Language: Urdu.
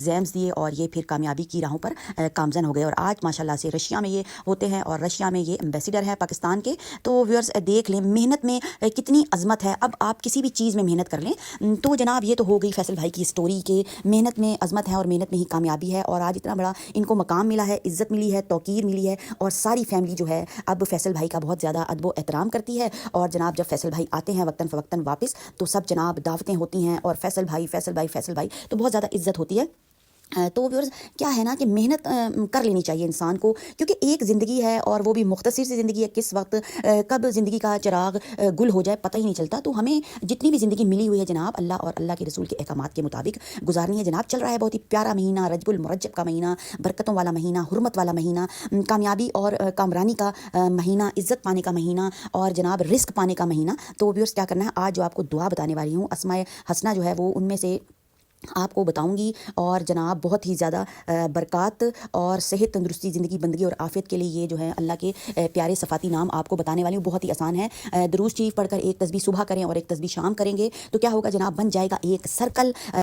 ایگزامس دیے اور یہ پھر کامیابی کی راہوں پر گامزن ہو گئے، اور آج ماشاءاللہ سے رشیا میں یہ ہوتے ہیں اور رشیا میں یہ ایمبیسیڈر ہیں پاکستان کے۔ تو ویورز دیکھ لیں محنت میں کتنی عظمت ہے۔ اب آپ کسی بھی چیز میں محنت کر لیں تو جناب یہ تو ہو گئی فیصل بھائی کی اسٹوری کہ محنت میں عظمت ہے اور محنت میں ہی کامیابی ہے، اور آج اتنا بڑا ان کو مقام ملا ہے، عزت ملی ہے، توقیر ملی ہے، اور ساری فیملی جو ہے اب فیصل بھائی کا بہت زیادہ ادب و احترام کرتی ہے۔ اور جناب جب فیصل بھائی آتے ہیں وقتاً فوقتاً واپس تو سب جناب دعوتیں ہوتی ہیں، اور فیصل بھائی فیصل بھائی فیصل بھائی تو بہت زیادہ عزت ہوتی ہے۔ تو ویورز کیا ہے نا کہ محنت کر لینی چاہیے انسان کو، کیونکہ ایک زندگی ہے اور وہ بھی مختصر سی زندگی ہے، کس وقت کب زندگی کا چراغ گل ہو جائے پتہ ہی نہیں چلتا۔ تو ہمیں جتنی بھی زندگی ملی ہوئی ہے جناب اللہ اور اللہ کے رسول کے احکامات کے مطابق گزارنی ہے جناب۔ چل رہا ہے بہت ہی پیارا مہینہ، رجب المرجب کا مہینہ، برکتوں والا مہینہ، حرمت والا مہینہ، کامیابی اور کامرانی کا مہینہ، عزت پانے کا مہینہ، اور جناب رزق پانے کا مہینہ۔ تو ویورز کیا کرنا ہے، آج جو آپ کو دعا بتانے والی ہوں اسماء حسنہ جو ہے وہ ان میں سے آپ کو بتاؤں گی، اور جناب بہت ہی زیادہ برکات اور صحت تندرستی زندگی بندگی اور عافیت کے لیے یہ جو ہے اللہ کے پیارے صفاتی نام آپ کو بتانے والی ہوں۔ بہت ہی آسان ہے، درود شریف پڑھ کر ایک تسبیح صبح کریں اور ایک تسبیح شام کریں گے تو کیا ہوگا جناب، بن جائے گا ایک سرکل